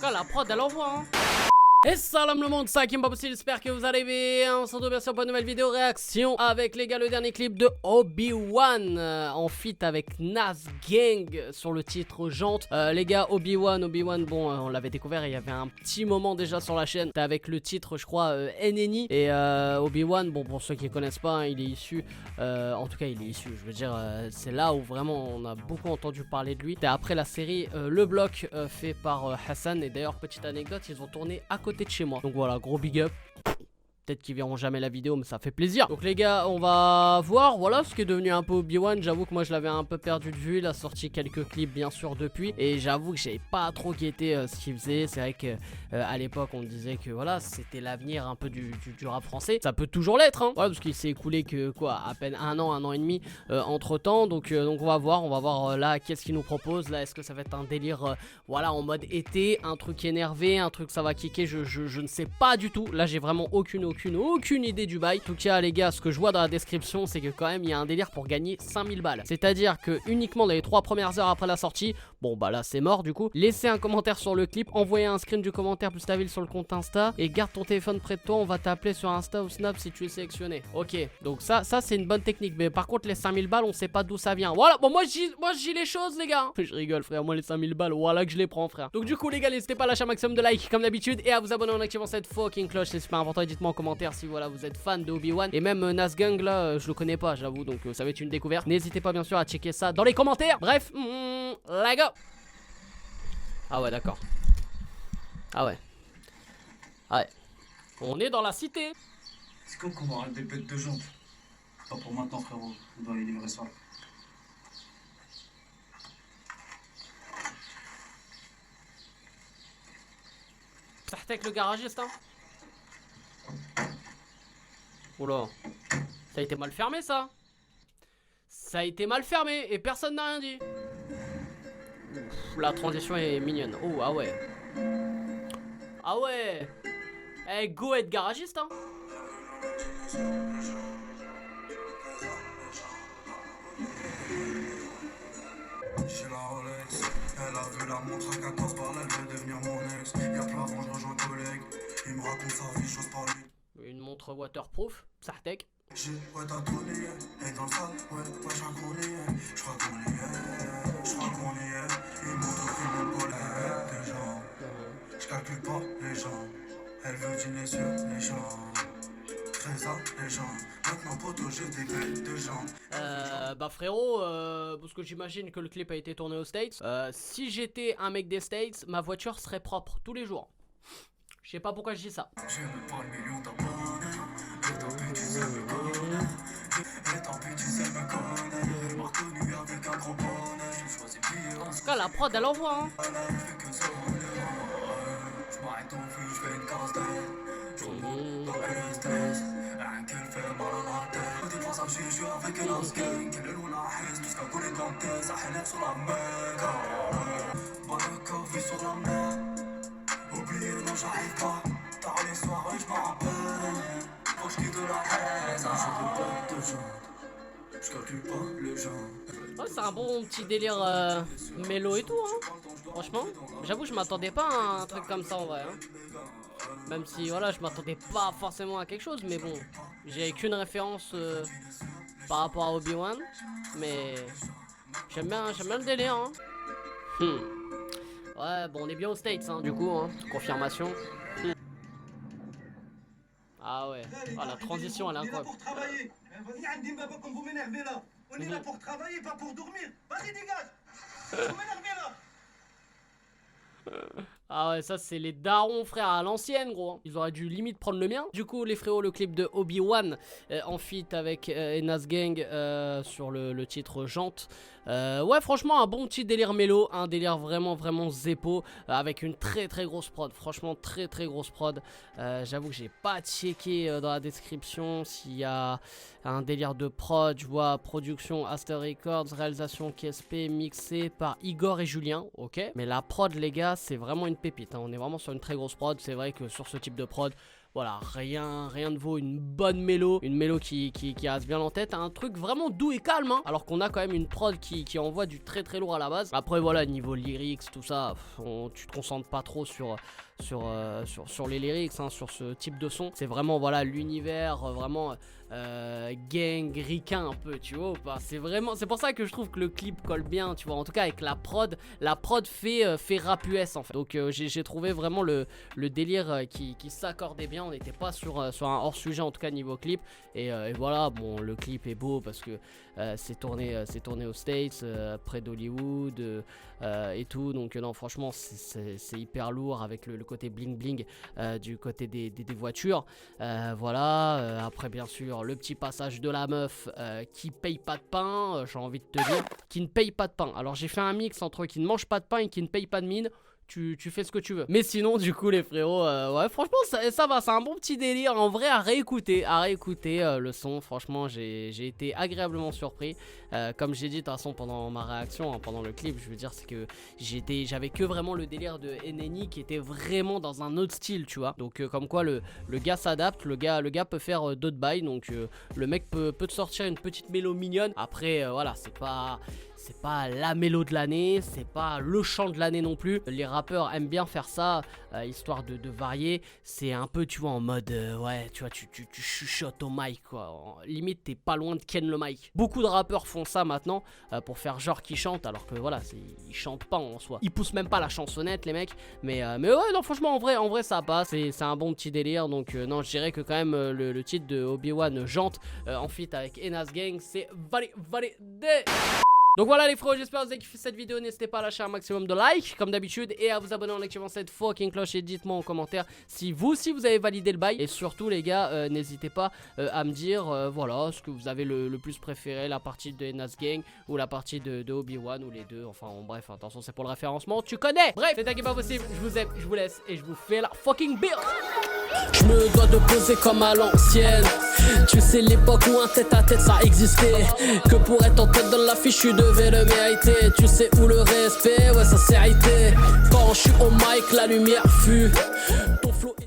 cas, la prod, elle envoie, hein. Et salam le monde, c'est Kim Babossi, j'espère que vous allez bien. On se retrouve bien sûr pour une nouvelle vidéo réaction avec les gars, le dernier clip de Obi-Wan en feat avec Nas Gang sur le titre Jante. Les gars, Obi-Wan, bon, on l'avait découvert il y avait un petit moment déjà sur la chaîne. C'était avec le titre, je crois, NNI. Et Obi-Wan, bon, pour ceux qui ne connaissent pas, hein, il est issu, en tout cas, il est issu, je veux dire, c'est là où vraiment on a beaucoup entendu parler de lui. C'était après la série Le Bloc fait par Hassan. Et d'ailleurs, petite anecdote, ils ont tourné à côté de chez moi. Donc voilà, gros big up. Peut-être qu'ils verront jamais la vidéo, mais ça fait plaisir. Donc les gars, on va voir, voilà, ce qui est devenu un peu Obi-Wan. J'avoue que moi je l'avais un peu perdu de vue. Il a sorti quelques clips bien sûr depuis. Et j'avoue que j'avais pas trop guetté ce qu'il faisait. C'est vrai que à l'époque on disait que voilà, c'était l'avenir un peu du rap français. Ça peut toujours l'être, hein. Voilà, parce qu'il s'est écoulé que quoi, à peine un an et demi entre temps. Donc on va voir là qu'est-ce qu'il nous propose. Là, est-ce que ça va être un délire voilà, en mode été, un truc énervé, un truc ça va kicker, je ne sais pas du tout. Là j'ai vraiment aucune idée du bail. En tout cas les gars, ce que je vois dans la description, c'est que quand même il y a un délire pour gagner 5000 balles. C'est à dire que uniquement dans les 3 premières heures après la sortie, bon bah là c'est mort du coup. Laissez un commentaire sur le clip, envoyez un screen du commentaire plus ta ville sur le compte Insta et garde ton téléphone près de toi. On va t'appeler sur Insta ou Snap si tu es sélectionné. Ok, donc ça c'est une bonne technique. Mais par contre les 5000 balles on sait pas d'où ça vient. Voilà, bon moi je dis les choses les gars. Je rigole frère, moi les 5000 balles voilà que je les prends frère. Donc du coup les gars, n'hésitez pas à lâcher un maximum de likes comme d'habitude et à vous abonner en activant cette fucking cloche, c'est super important. Dites-moi en commentaire si voilà vous êtes fan de Obi-Wan. Et même Nas Gang là je le connais pas j'avoue, donc ça va être une découverte. N'hésitez pas bien sûr à checker ça dans les commentaires. Bref, let's go. Ah ouais d'accord. Ah ouais. On est dans la cité. C'est quand qu'on va arrêter le pète de jambes? Pas pour maintenant frérot, on doit aller livrer ça. Ça avec le garagiste hein. Oula, ça a été mal fermé ça. Ça a été mal fermé et personne n'a rien dit. Ouf, la transition est mignonne. Oh ah ouais. Ah ouais. Eh go être garagiste hein. J'ai la Rolex, elle a vu la montre à 14 balles, elle veut devenir mon ex. Y'a plein avant, je rejoins un collègue, il me raconte sa vie, j'ose parler. Une montre waterproof, Sartek. J'ai ouais t'as tourné, et dans le sale, ouais j'en connais. J'crois qu'on y est, il montre au film mon collègue. Des gens, j'calcule pas les gens, elle veut dîner sur les gens. Trésor, les gens, maintenant poteau j'ai des clés de gens. Bah frérot, parce que j'imagine que le clip a été tourné aux States. Si j'étais un mec des States, ma voiture serait propre tous les jours. Je sais pas pourquoi je dis ça. J'ai même pas le million d'abonnés, et tant pis tu sais me connaître. Et tant pis tu sais me connaître. Elle m'a reconnu avec un gros bonnet. J'ai choisi pire. En tout cas la prod elle envoie hein. Je fais que ça, je m'arrête au feu, je fais une casse-tête. Je remonte dans le stress. Rien qu'elle fait mal à la tête. Côté pour ça je suis avec un Nas Gang. Quelle est la haine, tout ce qu'a collé dans tes. Ça hélève sur la mec. Banaka vit sur la mer. Oublié, non j'arrive pas. Tard les soirées, je m'en rappelle. Faut que je quitte la haine. Je veux pas de gens. Je calcule pas les gens. Ouais, c'est un bon petit délire mélo et tout hein. Franchement, j'avoue je m'attendais pas à un truc comme ça en vrai hein. Même si voilà je m'attendais pas forcément à quelque chose. Mais bon, j'ai qu'une référence par rapport à Obi-Wan. Mais j'aime bien le délire hein. Ouais bon on est bien aux States hein, du coup hein. Confirmation. Ah ouais, ah, la transition elle est incroyable. On est là pour travailler, pas pour dormir. Vas-y, dégage. Vous m'énervez là. Ah ouais, ça c'est les darons frère à l'ancienne gros hein. Ils auraient dû limite prendre le mien. Du coup les frérots, le clip de Obi-Wan en feat avec Nas Gang sur le titre Jante. Ouais franchement un bon petit délire mélo, un délire vraiment zépo avec une très grosse prod. Franchement très grosse prod. J'avoue que j'ai pas checké dans la description s'il y a un délire de prod. Je vois production Aster Records, réalisation KSP, mixé par Igor et Julien. Ok, mais la prod les gars c'est vraiment une pépite hein. On est vraiment sur une très grosse prod. C'est vrai que sur ce type de prod, Voilà, rien ne vaut une bonne mélo, une mélo qui reste bien en tête, un truc vraiment doux et calme, hein, alors qu'on a quand même une prod qui envoie du très lourd à la base. Après voilà, niveau lyrics, tout ça, tu te concentres pas trop sur les lyrics, hein, sur ce type de son. C'est vraiment voilà l'univers vraiment gang, ricain un peu, tu vois ou pas. C'est pour ça que je trouve que le clip colle bien, tu vois, en tout cas avec la prod fait rap US en fait. Donc j'ai trouvé vraiment le délire qui s'accordait bien. On n'était pas sur un hors sujet en tout cas niveau clip. Et voilà, bon, le clip est beau parce que c'est tourné aux States, près d'Hollywood et tout. Donc non, franchement c'est hyper lourd avec le côté bling bling du côté des voitures. Voilà, après bien sûr le petit passage de la meuf qui paye pas de pain, j'ai envie de te dire, qui ne paye pas de pain. Alors j'ai fait un mix entre qui ne mange pas de pain et qui ne paye pas de mine. Tu fais ce que tu veux. Mais sinon du coup les frérots, ouais franchement ça va, c'est un bon petit délire en vrai à réécouter le son. Franchement j'ai été agréablement surpris. Comme j'ai dit de toute façon pendant ma réaction, hein, pendant le clip, je veux dire c'est que j'avais que vraiment le délire de NNI qui était vraiment dans un autre style, tu vois. Donc comme quoi le gars s'adapte, le gars peut faire d'autres bails. Donc le mec peut te sortir une petite mélo mignonne. Après voilà, c'est pas la mélo de l'année, c'est pas le chant de l'année non plus. Les rappeurs aiment bien faire ça, histoire de varier. C'est un peu, tu vois, en mode, ouais, tu vois, tu chuchotes au mic, quoi. Limite, t'es pas loin de Ken le mic. Beaucoup de rappeurs font ça maintenant, pour faire genre qu'ils chantent, alors que voilà, ils chantent pas en soi. Ils poussent même pas la chansonnette, les mecs. Mais ouais, non, franchement, en vrai, ça passe. C'est un bon petit délire. Donc, non, je dirais que quand même, le titre de Obi-Wan, Jante, en feat avec Enas Gang, c'est validé. Donc voilà les frérots, j'espère que vous avez kiffé cette vidéo. N'hésitez pas à lâcher un maximum de likes comme d'habitude et à vous abonner en activant cette fucking cloche. Et dites-moi en commentaire si vous aussi vous avez validé le bail. Et surtout les gars, n'hésitez pas à me dire voilà ce que vous avez le plus préféré, la partie de Enas Gang ou la partie de Obi-Wan ou les deux. Enfin bref, attention, c'est pour le référencement, tu connais. Bref, c'est un pas possible, je vous aime, je vous laisse et je vous fais la fucking build. Je me dois de poser comme à l'ancienne. Tu sais l'époque où un tête à tête ça existait. Que pour être en tête dans l'affiche tu devais le mériter. Tu sais où le respect, ouais ça c'est arrêté. Quand je suis au mic la lumière fut.